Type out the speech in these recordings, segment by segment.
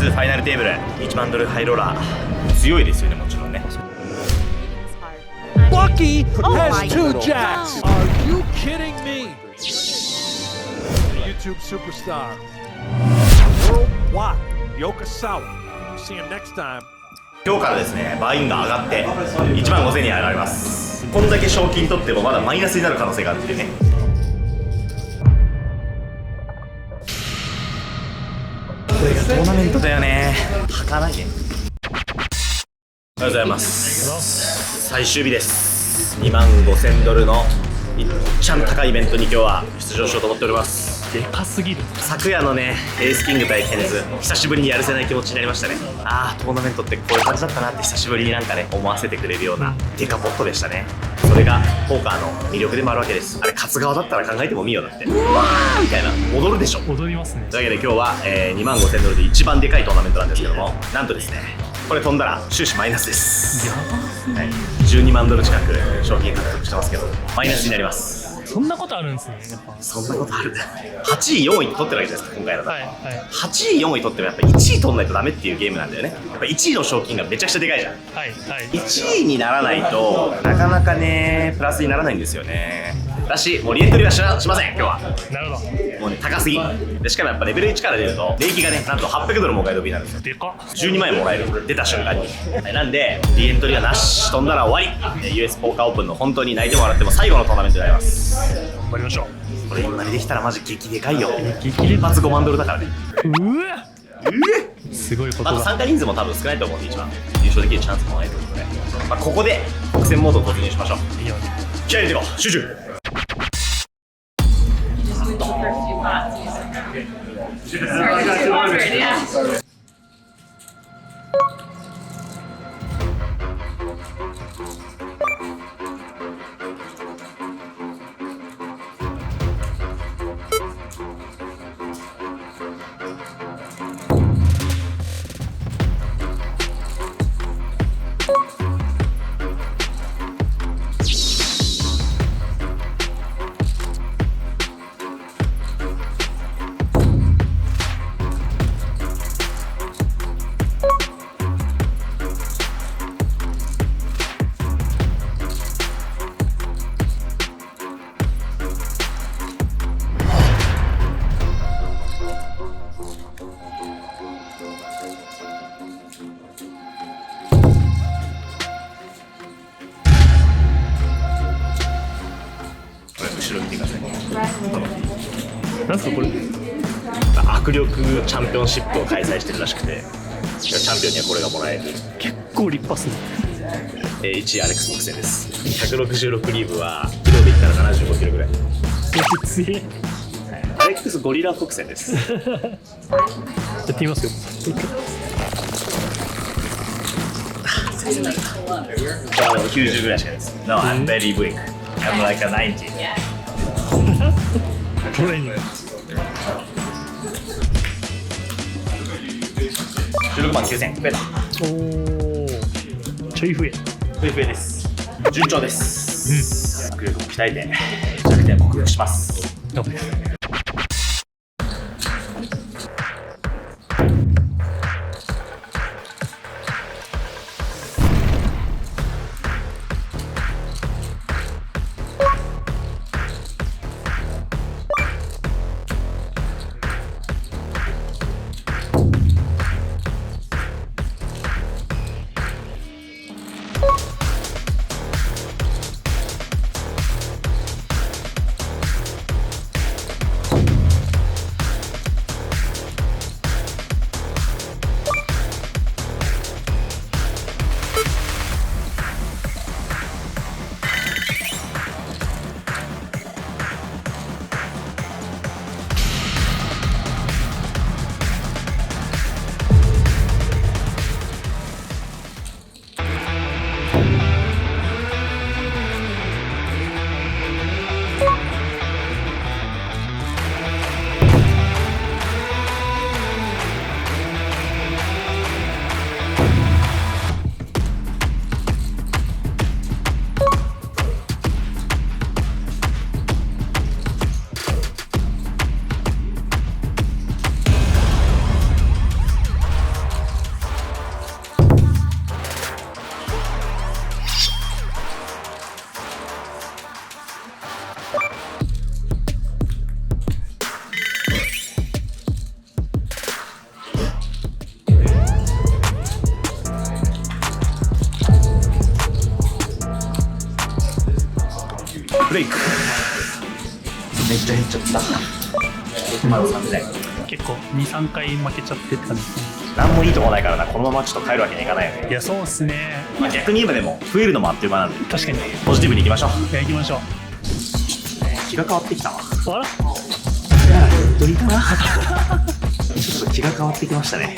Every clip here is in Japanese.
2ファイナルテーブル1万ドルハイローラー強いですよね、もちろんね。Bucky has 2 jacks. Are you kidding me? YouTube superstar. Worldwide. Yokosawa. See him next time. 今日からですね、バインが上がって1万5000に上がります。こんだけ賞金取ってもまだマイナスになる可能性があるっていうね。これがトーナメントだよね。儚いね。おはようございます。最終日です。2万5000ドルのいっちゃん高いイベントに今日は出場しようと思っております。でかすぎる。昨夜のね、エースキング対ケンズ、久しぶりにやるせない気持ちになりましたね。ああ、トーナメントってこういう感じだったなって久しぶりになんかね、思わせてくれるようなデカポットでしたね。それがポーカーの魅力でもあるわけです。あれ勝つ側だったら考えてもみよだって、うわーみたいな踊るでしょ。踊りますね。というわけで今日は、2万5000ドルで一番でかいトーナメントなんですけども、なんとですね、これ飛んだら終始マイナスです。やばすぎる。はい、12万ドル近く賞金獲得してますけどマイナスになります。そんなことあるんですね。やっぱ。そんなことある。8位4位取ってるわけじゃないですか、今回だと。はいはい。8位4位取ってもやっぱ1位取んないとダメっていうゲームなんだよね。やっぱ1位の賞金がめちゃくちゃでかいじゃん。はいはい。 1位にならないとなかなかねプラスにならないんですよね。だしもうリエントリーはしません今日は。なるほど。もうね高すぎで、しかもやっぱレベル1から出ると礼儀がねなんと800ドルもお買い得になるんですよ。でかっ。12万円もらえる、出た瞬間に。なんでリエントリーはなし、飛んだら終わり。 US ポーカーオープンの本当に泣いても笑っても最後のトーナメントになります。頑張りましょう。これ今にできたらマジ激でかいよ。激で一発5万ドルだからね。うわすごいことあとだ。参加人数も多分少ないと思うんで一番優勝できるチャンスもないということで、まあ、ここで国戦モードを突入しましょう。いいよね。気合い入れていこう、集中。後ろ見てください。なんすかこれ。握力チャンピオンシップを開催してるらしくて、チャンピオンにはこれがもらえる。結構立派っすね。1位アレックス国戦です。166リーブはキロで言ったら75キロぐらい。強い。アレックスゴリラ国戦です。やってみますよ。90ぐらいしかないです。No, I'm very weak. I'm like a 90. トレーニング。16万9000増えた。おお。ちょい増え。増えです。順調です。握力も鍛えて弱点を克服します。頑張ります。レイク。めっちゃ減っちゃった。6万3000。結構2、3回負けちゃってって感じですね。なんもいいとこないからな、このままちょっと帰るわけにはいかないよね。いや、そうっすね。まあ、逆に言えばでも増えるのもあっという間なんで、確かに。ポジティブにいきましょう。いや、行きましょう。気が変わってきたわ。あら、どりかな。ちょっと気が変わってきましたね。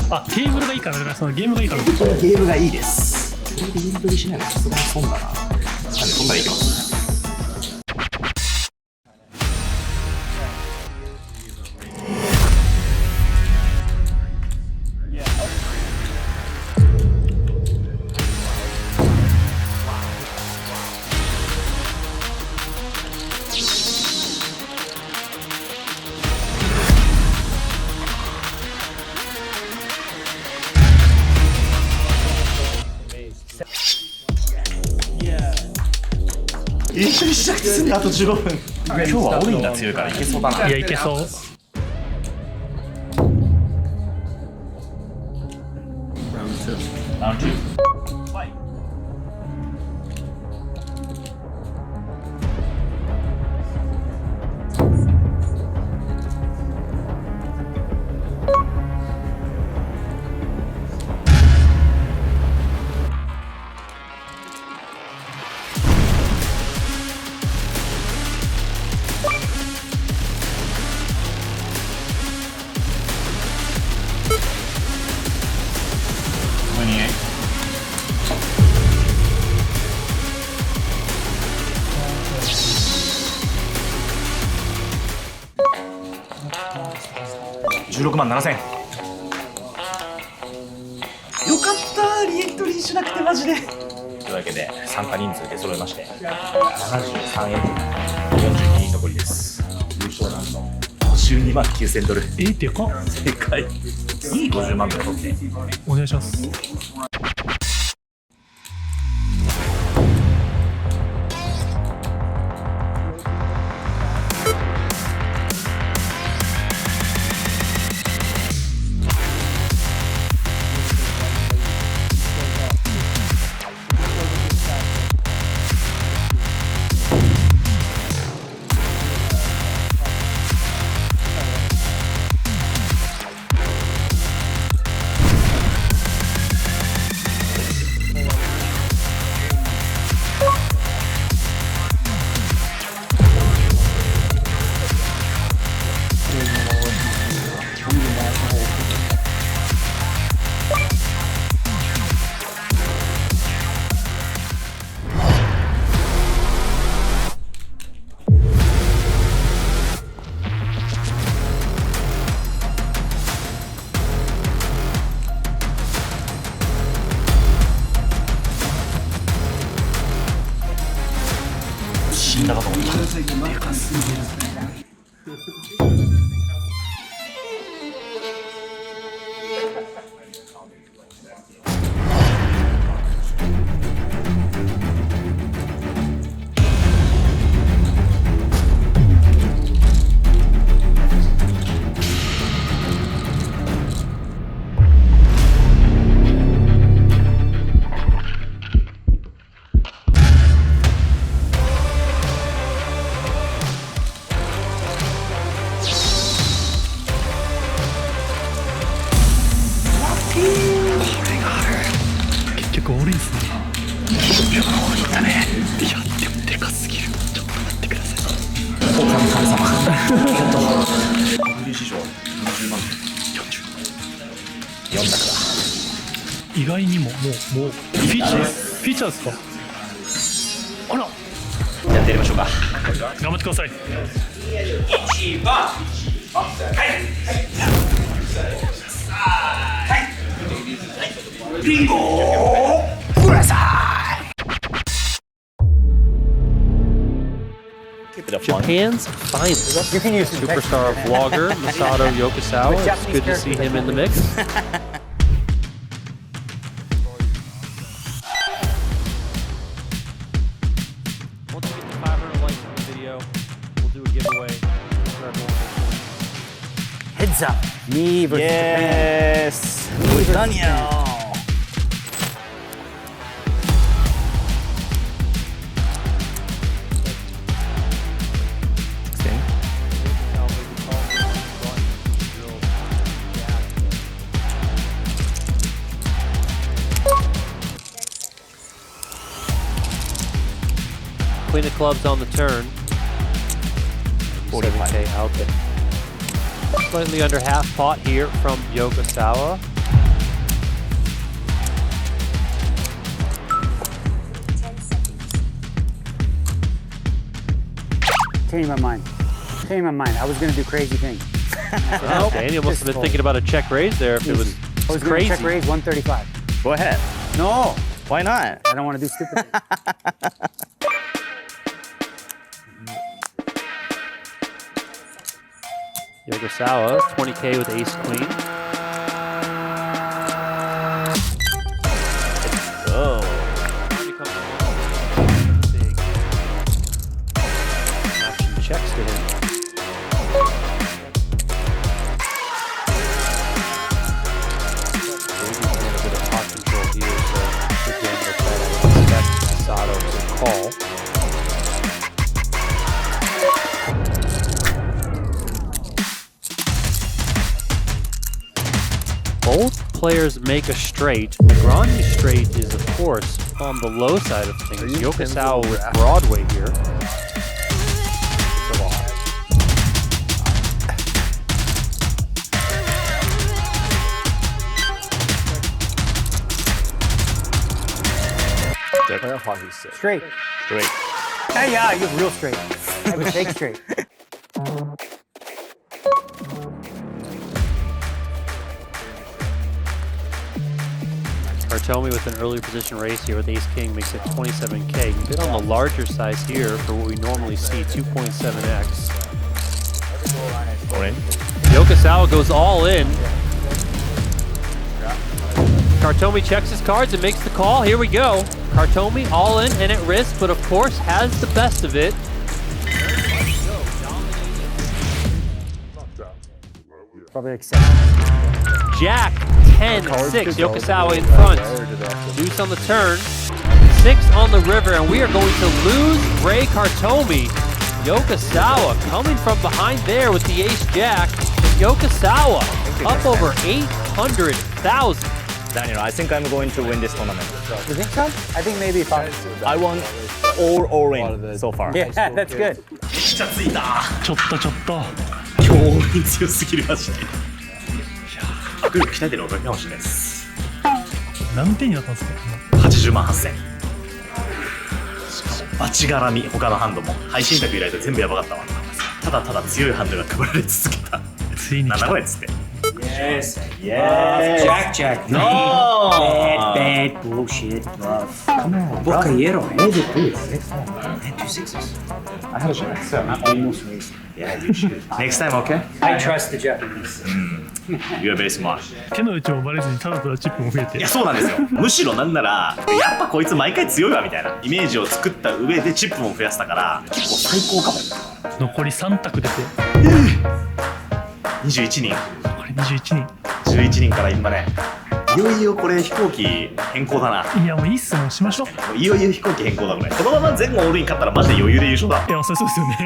あ、テーブルがいいからね、そのゲームがいいから。ゲームがいいです。これでイン取りしないのさすがに損だな。なんでそんなにいきます。一緒にしなくて済んであと15分。今日はオリンが強いからいけそうだな。いや、いけそう。ラウンド2。16万7000。よかったリエントリーしなくてマジで。というわけで参加人数で揃えまして73円42人残りです。優勝なんの52万9000ドル。でかっ。正解。次50万ドル取ってお願いします。死んだかと思った。でかすぎる。結局俺ですね。いや、でもでかすぎる。ちょっと待ってください。お神様。史上40万4択だ。意外にももうフィーチャーですか。あら、やってやりましょうか。頑張ってください。ビンゴください。Japan's finest. You can use superstar vlogger Masato Yokosawa. It's good to see him in the mix. Once we get to 500 likes on the video, we'll do a giveaway for everyone. Heads up. Me versus Yes. Daniel. clubs on the turn. 47K out there. Slightly under half pot here from Yokosawa. Changed my mind. Changed my mind. I was gonna do crazy things. Wow, Daniel must have been thinking about a check raise there if it was I was crazy. gonna check raise 135. Go ahead. No, Why not? I don't want to do stupid things. Yokosawa, 20K with ace queen. Oh. Big action checks to him. Maybe a bit of pot control here, so again, with that, I would expect Sato to call. Both players make a straight. Negreanu straight is, of course, on the low side of things. Yokosawa with Broadway here. Straight. Great. Hey, yeah, you're real straight. I would take straight. Kartomi with an early position raise here with ace king makes it 27K. A bit on the larger size here for what we normally see, 2.7x. All in. Yokosawa goes all in. Kartomi checks his cards and makes the call. Here we go. Kartomi all in and at risk, but of course has the best of it. Probably like 7. Jack 10-6. Yokosawa in front. Deuce on the turn. 6 on the river, and we are going to lose Ray Kartomi. Yokosawa coming from behind there with the ace jack. Yokosawa up over 800,000. Daniel, I think I'm going to win this tournament. You think so? I think maybe if I... I won all in so far. Yeah, that's good. めっちゃついた。ちょっと。強引強すぎるまして。握力鍛えてるおかげかもしれないです。何点になったんですか80万8000。しかもバチ絡み、他のハンドも配信宅以来と全部やばかったわ。ただただ強いハンドが配られ続けた。ついに来た7個やつって。Yes. Yes. Jack. No. Bad bullshit. Come on. Bocayero. Hold it, please. And 2 6s. I have a chance. So I almost raised. Yeah, you should. Next time, okay? I trust the Japanese. You're very smart. 手の内もバレずにただただチップも増えていや、そうなんですよ。むしろなんなら、やっぱこいつ毎回強いわみたいなイメージを作った上でチップも増やしたから、結構最高かも。残り3択出て21人。残り21人11人から今ね。いよいよこれ飛行機変更だな。いやもういいっすもうしましょういよいよ飛行機変更だこれ。このまま全後オールイン勝ったらマジで余裕で優勝だ。いやそうですよね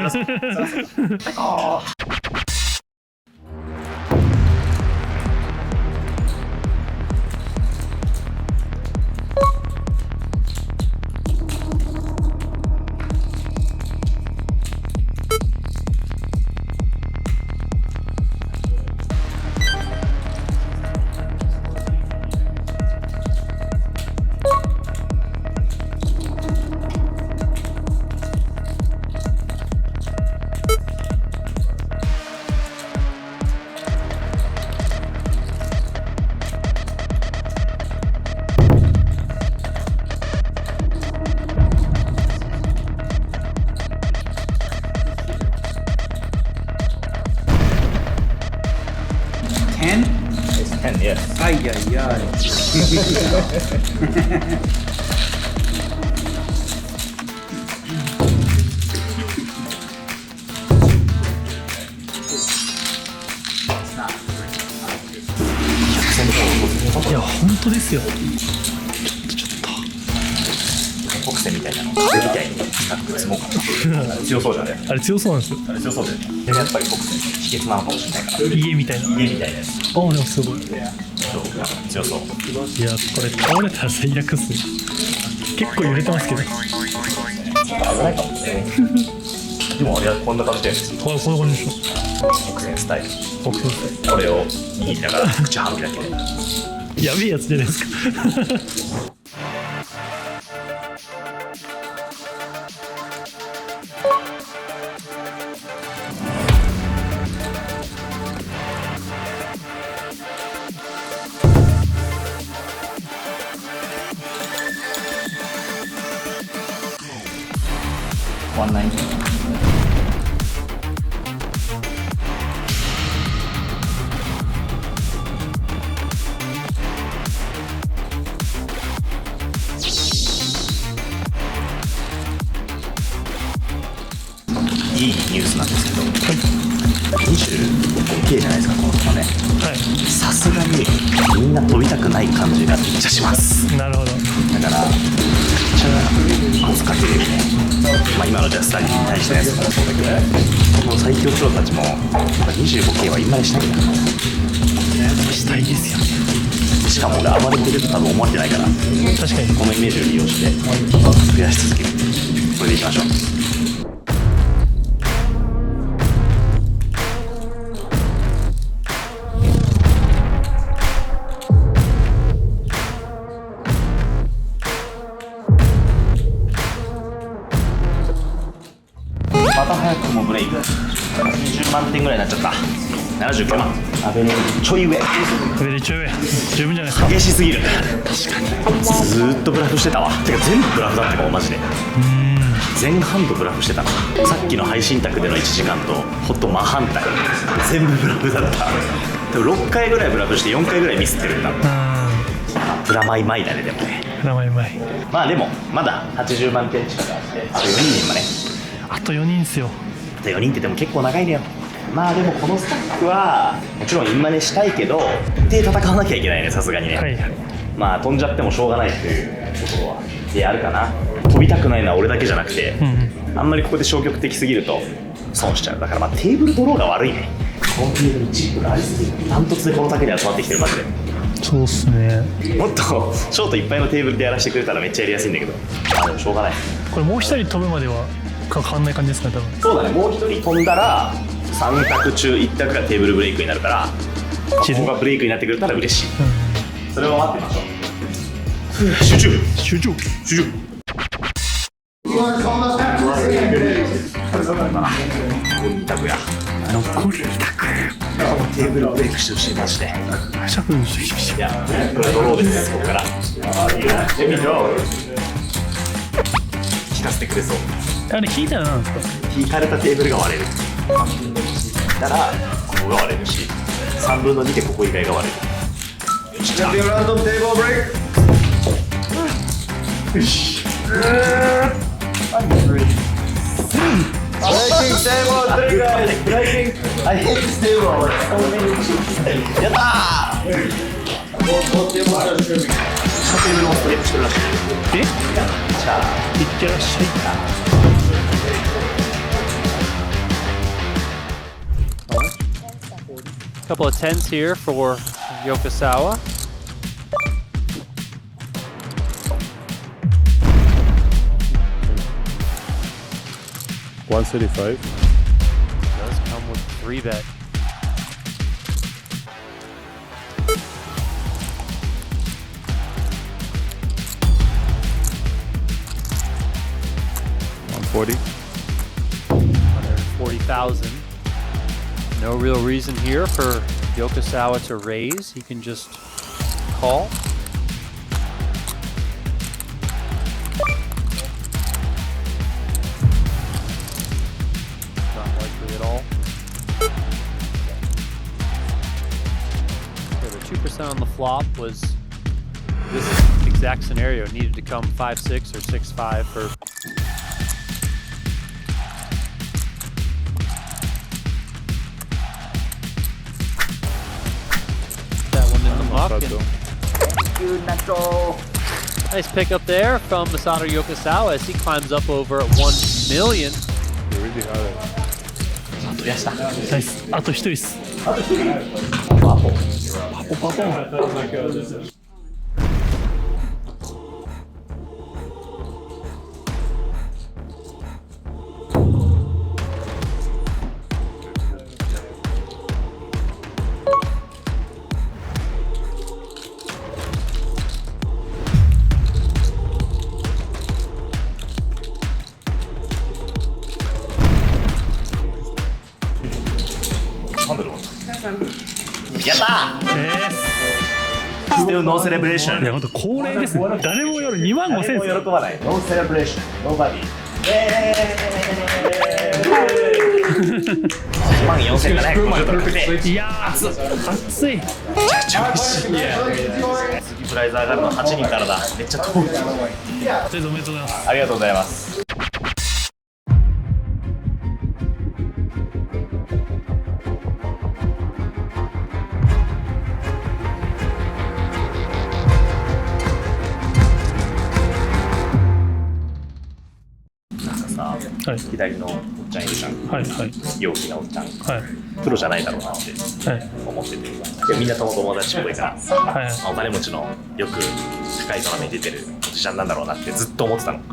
10, yes. Ay, ay, ay. いや本当ですよ北線みたいなの壁みたいになんか積もうかな。強そうじゃね。あれ強そうなんですよあれ強そうだよね。でもやっぱり北線秘訣なのかもしれないから。家みたいな家みたいなやつ。あでもすごいいそう強そう。やこれ倒れたら最悪っすね結構揺れてますけどちょっと危ないかもね。でもあれはこんな感じでこんな感じでし北前スタイル。ょ。北西これを握りながら口半開きで。やべえやつじゃないですか。いいニュースなんですけど、25K じゃないですか、この子ね。はさすがにみんな飛びたくない感じがめっちゃします。い。なるほど。だからめっちゃ圧かけるよね。まあ今のジャスターに対してのやつもそうだけど、この最強プロたちも 25K は今までしたいんだ。したいですよね。しかも俺暴れてると多分思われてないから、確かに。このイメージを利用して増やし続ける。これでいきましょう。また早くもブレイク。20万点ぐらいになっちゃった。79万。アベレージちょい上。上でちょい上。十分じゃないですか。激しすぎる。確かに。ずーっとブラフしてたわ。てか全部ブラフだったかもマジで。前半とブラフしてた。さっきの配信卓での1時間とほんと真反対。全部ブラフだった。でも6回ぐらいブラフして4回ぐらいミスってるんだ。プラマイマイだねでもね。名前うまい。まあでもまだ80万点近くあってあと4人今ね。あと4人ですよ。あと4人ってでも結構長いのよ。まあでもこのスタッフはもちろんインマネしたいけどで戦わなきゃいけないね、さすがにね。はいはい。まあ飛んじゃってもしょうがないっていうところはであるかな。飛びたくないのは俺だけじゃなくて、あんまりここで消極的すぎると損しちゃう。だからまあテーブルドローが悪いね。このテーブルチップがありすぎる。ダントツでこの竹に集まってきてるマジで。そうっすね。もっとショートいっぱいのテーブルでやらせてくれたらめっちゃやりやすいんだけど、まあでもしょうがない。これもう一人飛ぶまでは変わんない感じですかね、多分。そうだね、もう一人飛んだら3択中1択がテーブルブレイクになるから、ここがブレイクになってくれたら嬉しい。それを待ってみましょう。集中集中。集中。2択や。残り2択。テーブルブレイクしてほしいマジで。いや、これドローです、ここから。聞かせてくれそう。あれ聞いたらなんですか。引かれたテーブルが割れる。だからここが割れるし、3分の2でここ以外が割れる。よし、じゃあランドムテーブルブレイク。よし。やったー。テーブルもストレッチしてるらしい。え、いじゃあってらっしゃい。Couple of tens here for Yokosawa. $135. Does come with 3-bet. $140,000. No real reason here for Yokosawa to raise. He can just call. Not likely at all. Okay, the 2% on the flop was this exact scenario. It needed to come 5-6 or 6-5 for Nice pickup there from Masato Yokosawa as he climbs up over 1 million. ナイス。あと1人っす。Still no celebration いや本当恒例ですね。誰も夜2万5千誰も喜ばない No celebration Nobody 14,750 いやー暑い。次プライズ上がるの8人からだ。めっちゃ遠い。とりあえずおめでとうございます。ありがとうございます。なんかさ、はい左のおっちゃんいるじゃん。はいはい陽気なおっちゃん。はいプロじゃないだろうなってはい思ってて。でみんな友達っぽいから、はいお金持ちのよく高いドラマに出てるおじちゃんなんだろうなってずっと思ってたの。はい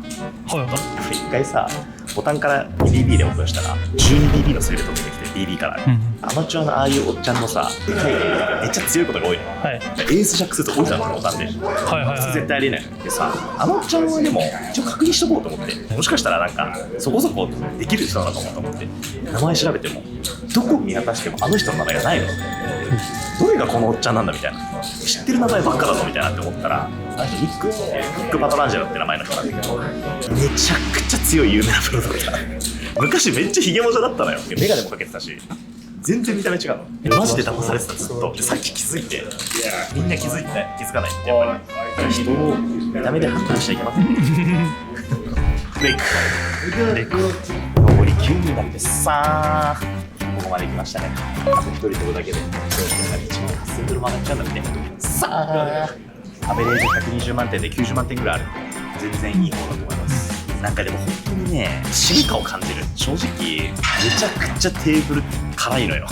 一回さ、ボタンから BB でオープンしたら 12BB のスレッドが出てきて BB から、アマチュアのああいうおっちゃんのさ、めっちゃ強いことが多いの。はいエースジャックスーツ置いたのボタンで、はいはいはい絶対ありえないでさ、あのおっちゃんはでも一応確認しとこうと思って、もしかしたらなんかそこそこできる人なのかもと思って名前調べてもどこ見渡してもあの人の名前がないの。どれがこのおっちゃんなんだみたいな、知ってる名前ばっかだぞみたいなって思ったら、あの人ニック・パトランジェロって名前の人なんだけど、めちゃくちゃ強い有名なプロだった。昔めっちゃヒゲモジャだったのよ。メガネもかけてたし、全然見た目違うの。マジで騙されてた、ずっと。でさっき気づいて、みんな気づかないってやっぱり人を見た目で判断しちゃいけません。レイク残り9人だってさー、ここまで来ましたね。あと1人飛ぶだけで商品が1万8000ドルも上がっちゃうんだってさあ、アベレージ120万点で90万点ぐらいある。全然いい方だと思います。なんかでも本当にね、進化を感じる。正直めちゃくちゃテーブル辛いのよ。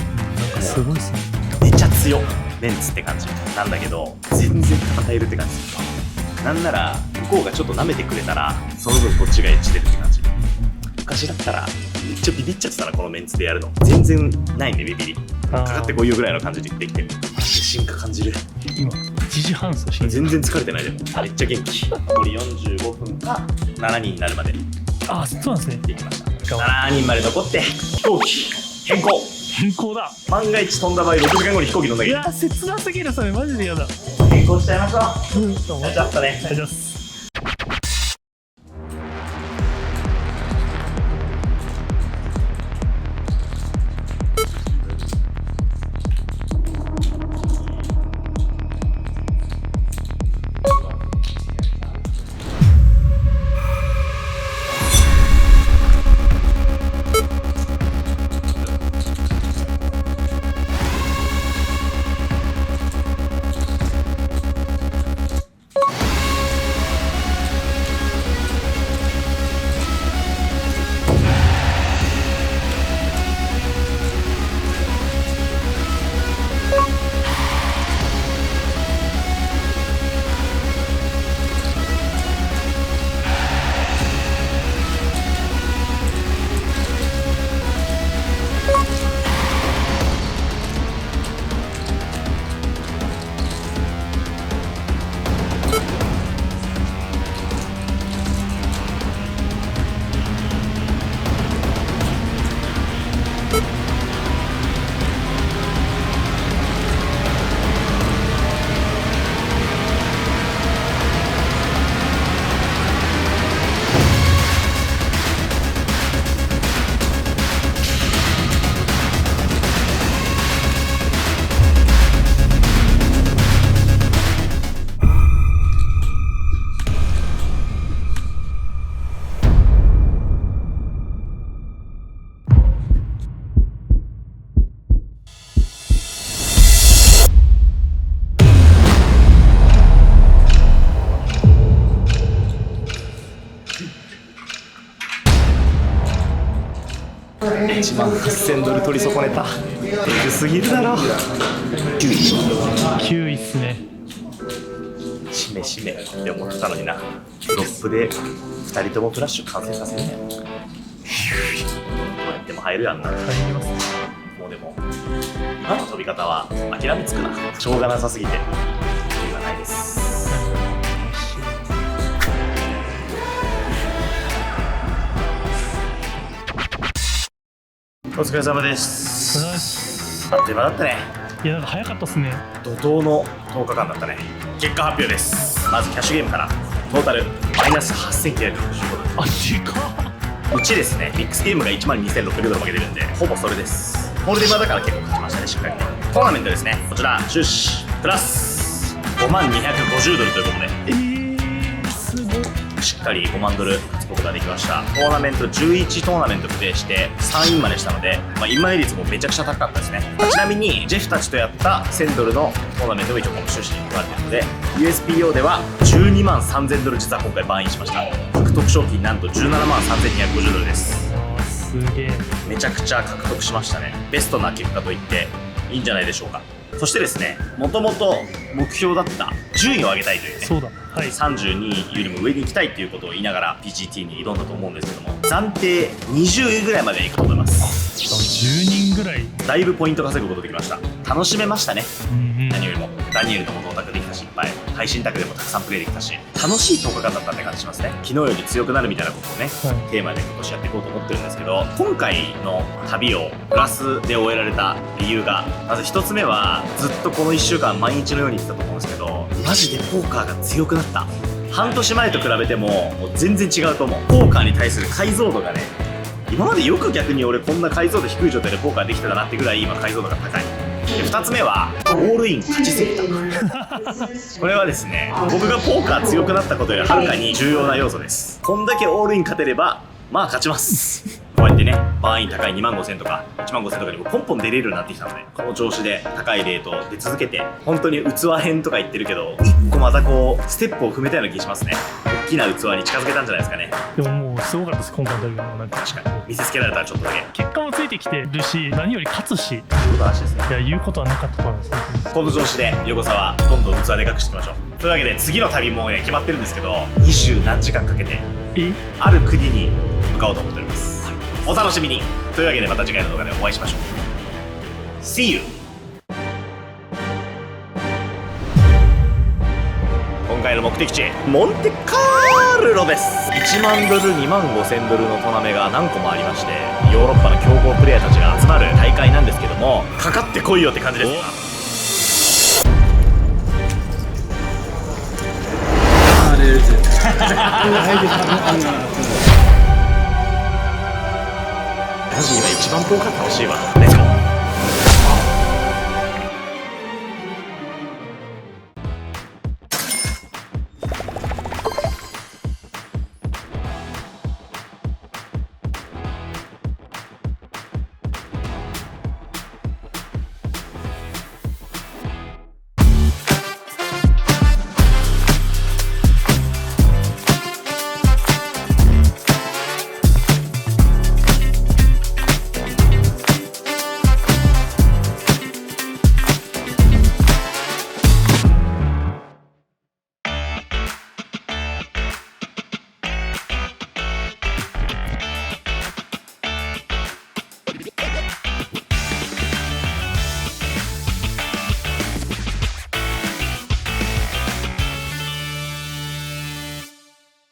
すごいっすね。めちゃ強メンツって感じなんだけど、全然戦えるって感じ。なんなら向こうがちょっと舐めてくれたらその分こっちがエッジ出るって感じ。昔だったらめっちゃビビっちゃってたな、このメンツでやるの。全然ないね、ビビりかかってこいよぐらいの感じでできてる。進化感じる。今1時半っすよ。全然疲れてないでもめっちゃ元気。残り45分か7人になるまであ、そうなんですね。できました。7人まで残って飛行機変更。変更だ。万が一飛んだ場合6時間後に飛行機乗んなきゃいけない。いや切なすぎる、それマジで嫌だ。変更しちゃいましょう。と思っやっちゃったね。大丈夫っす。1万8000ドル取り損ねた。エグすぎるだろ。9位っすね。しめしめって思ってたのにな。ドロップで2人ともフラッシュ完成させるね。どうやっても入るやんな。入りますね。もうでも今の飛び方は諦めつくな。しょうがなさすぎて言わないです。お疲れ様です。あっという間だったね。いやなんか早かったっすね。怒涛の10日間だったね。結果発表です。まずキャッシュゲームからトータルマイナス8965ドル。あ、でかっ。うちですね、ミックスゲームが12600ドル負けてるんで、ほぼそれです。ホールディバーだから結構勝ちましたね、しっかりと。トーナメントですね、こちら、収支プラス50250ドルということで、すごい。しっかり5万ドル勝つことができました。トーナメント11トーナメントプレイして3インまでしたので、インマネ率もめちゃくちゃ高かったですね。ちなみにジェフたちとやった1000ドルのトーナメントも一応この収支に含まれているので、 USPO では12万3000ドル実は今回バーインしました。獲得賞金なんと17万3250ドルです。すげえ。めちゃくちゃ獲得しましたね。ベストな結果と言っていいんじゃないでしょうか。そしてですね、もともと目標だった順位を上げたいというね、そうだ。はい。32位よりも上に行きたいということを言いながら PGT に挑んだと思うんですけども、暫定20位ぐらいまで行くと思います。しかも10人ぐらい。だいぶポイント稼ぐことできました。楽しめましたね。うんうん。何よりもダニエルとも同卓できたし、いっぱい配信卓でもたくさんプレイできたし、楽しい10日間だったって感じしますね。昨日より強くなるみたいなことをね、はいテーマで今年やっていこうと思ってるんですけど、今回の旅をプラスで終えられた理由が、まず1つ目はずっとこの1週間毎日のように言ってたと思うんですけど、マジでポーカーが強くなった。半年前と比べてももう全然違うと思う。ポーカーに対する解像度がね、今までよく逆に俺こんな解像度低い状態でポーカーできてたなってぐらい今解像度が高い。で2つ目はオールイン勝ちすぎたこれはですね、僕がポーカー強くなったことよりはるかに重要な要素です。こんだけオールイン勝てればまあ勝ちますこうやってね、バーイン高い2万5000とか1万5000とかにもポンポン出れるようになってきたので、この調子で高いレート出続けて、本当に器編とか言ってるけど1個またこうステップを踏めたような気がしますね。大きな器に近づけたんじゃないですかね。でももうすごかったです、今回の旅も。なんか確かに見せつけられたらちょっとだけ結果もついてきてるし、何より勝つし、い素晴らしいですね。や言うことはなかったと思います。この調子で横澤どんどん器でかくしていきましょう。というわけで次の旅もね決まってるんですけど、20何時間かけてある国に向かおうと思っております。お楽しみに。というわけでまた次回の動画でお会いしましょう。 See you。 今回の目的地モンテカールロです。1万ドル2万5000ドルのトナメが何個もありまして、ヨーロッパの強豪プレイヤーたちが集まる大会なんですけども、かかってこいよって感じです。マジ今一番ポーカー楽しいわ。